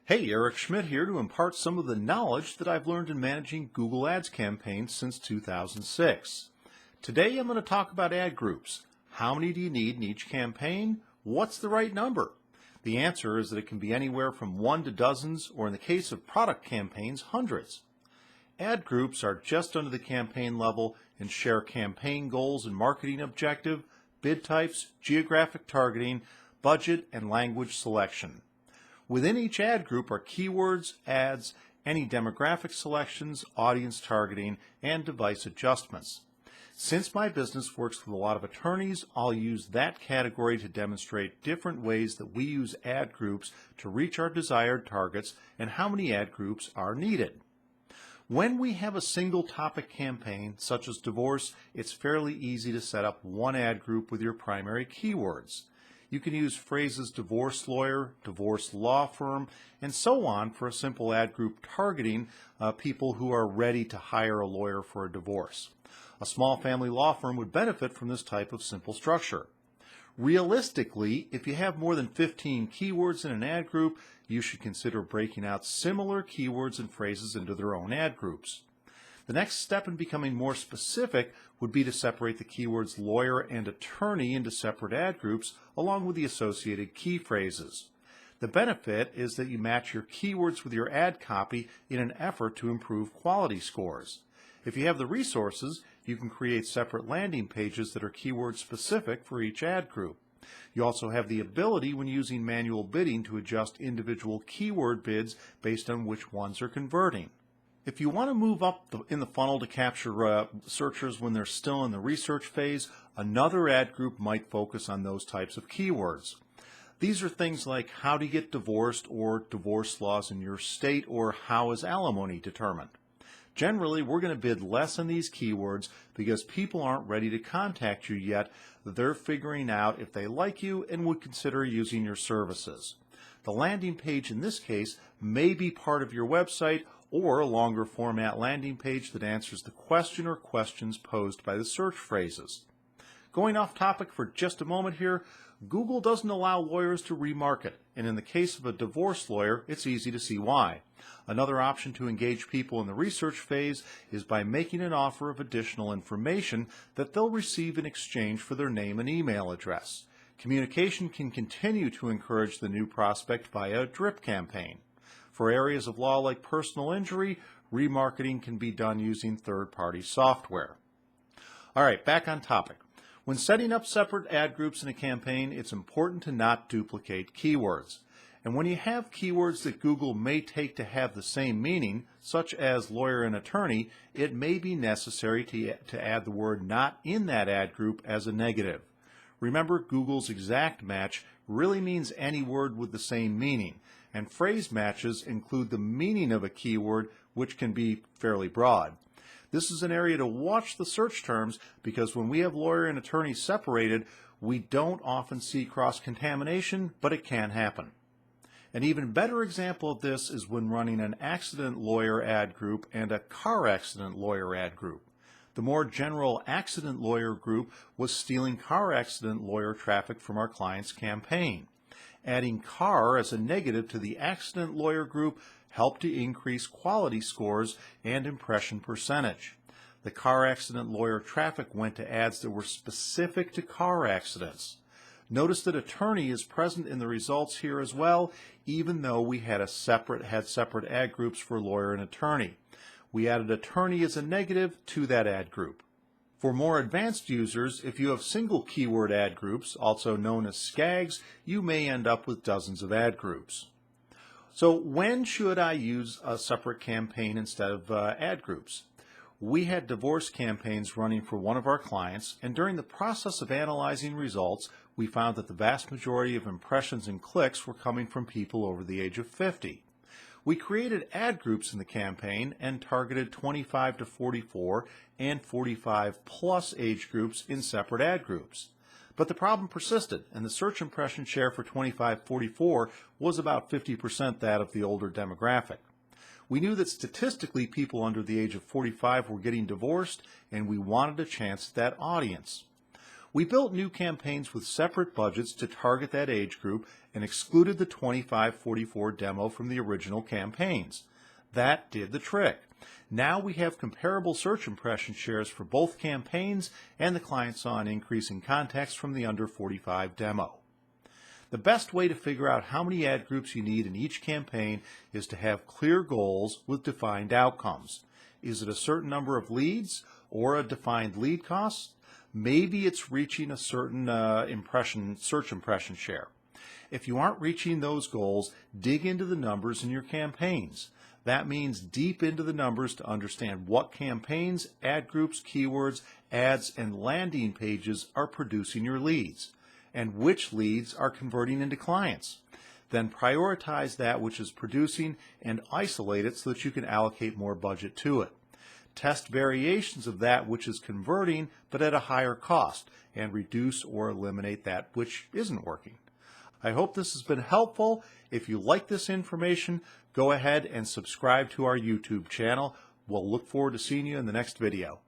Hey, Eric Schmidt here to impart some of the knowledge that I've learned in managing Google Ads campaigns since 2006. Today I'm going to talk about ad groups. How many do you need in each campaign? What's the right number? The answer is that it can be anywhere from one to dozens, or in the case of product campaigns, hundreds. Ad groups are just under the campaign level and share campaign goals and marketing objective, bid types, geographic targeting, budget, and language selection. Within each ad group are keywords, ads, any demographic selections, audience targeting, and device adjustments. Since my business works with a lot of attorneys, I'll use that category to demonstrate different ways that we use ad groups to reach our desired targets and how many ad groups are needed. When we have a single topic campaign, such as divorce, it's fairly easy to set up one ad group with your primary keywords. You can use phrases divorce lawyer, divorce law firm, and so on for a simple ad group targeting people who are ready to hire a lawyer for a divorce. A small family law firm would benefit from this type of simple structure. Realistically, if you have more than 15 keywords in an ad group, you should consider breaking out similar keywords and phrases into their own ad groups. The next step in becoming more specific would be to separate the keywords lawyer and attorney into separate ad groups along with the associated key phrases. The benefit is that you match your keywords with your ad copy in an effort to improve quality scores. If you have the resources, you can create separate landing pages that are keyword specific for each ad group. You also have the ability when using manual bidding to adjust individual keyword bids based on which ones are converting. If you want to move up in the funnel to capture searchers when they're still in the research phase, another ad group might focus on those types of keywords. These are things like how to get divorced or divorce laws in your state or how is alimony determined. Generally, we're going to bid less on these keywords because people aren't ready to contact you yet. They're figuring out if they like you and would consider using your services. The landing page in this case may be part of your website or a longer format landing page that answers the question or questions posed by the search phrases. Going off topic for just a moment here, Google doesn't allow lawyers to remarket, and in the case of a divorce lawyer, it's easy to see why. Another option to engage people in the research phase is by making an offer of additional information that they'll receive in exchange for their name and email address. Communication can continue to encourage the new prospect via a drip campaign. For areas of law like personal injury, remarketing can be done using third-party software. All right, back on topic. When setting up separate ad groups in a campaign, it's important to not duplicate keywords. And when you have keywords that Google may take to have the same meaning, such as lawyer and attorney, it may be necessary to add the word not in that ad group as a negative. Remember, Google's exact match really means any word with the same meaning, and phrase matches include the meaning of a keyword, which can be fairly broad. This is an area to watch the search terms because when we have lawyer and attorney separated, we don't often see cross-contamination, but it can happen. An even better example of this is when running an accident lawyer ad group and a car accident lawyer ad group. The more general accident lawyer group was stealing car accident lawyer traffic from our client's campaign. Adding car as a negative to the accident lawyer group helped to increase quality scores and impression percentage. The car accident lawyer traffic went to ads that were specific to car accidents. Notice that attorney is present in the results here as well, even though we had separate ad groups for lawyer and attorney. We added attorney as a negative to that ad group. For more advanced users, if you have single keyword ad groups, also known as SCAGs, you may end up with dozens of ad groups. So when should I use a separate campaign instead of ad groups? We had divorce campaigns running for one of our clients, and during the process of analyzing results, we found that the vast majority of impressions and clicks were coming from people over the age of 50. We created ad groups in the campaign and targeted 25 to 44 and 45 plus age groups in separate ad groups. But the problem persisted, and the search impression share for 25-44 was about 50% that of the older demographic. We knew that statistically people under the age of 45 were getting divorced, and we wanted a chance at that audience. We built new campaigns with separate budgets to target that age group and excluded the 25-44 demo from the original campaigns. That did the trick. Now we have comparable search impression shares for both campaigns, and the client saw an increase in contacts from the under 45 demo. The best way to figure out how many ad groups you need in each campaign is to have clear goals with defined outcomes. Is it a certain number of leads or a defined lead cost? Maybe it's reaching a certain search impression share. If you aren't reaching those goals, dig into the numbers in your campaigns. That means deep into the numbers to understand what campaigns, ad groups, keywords, ads, and landing pages are producing your leads, and which leads are converting into clients. Then prioritize that which is producing and isolate it so that you can allocate more budget to it. Test variations of that which is converting but at a higher cost, and reduce or eliminate that which isn't working. I hope this has been helpful. If you like this information, go ahead and subscribe to our YouTube channel. We'll look forward to seeing you in the next video.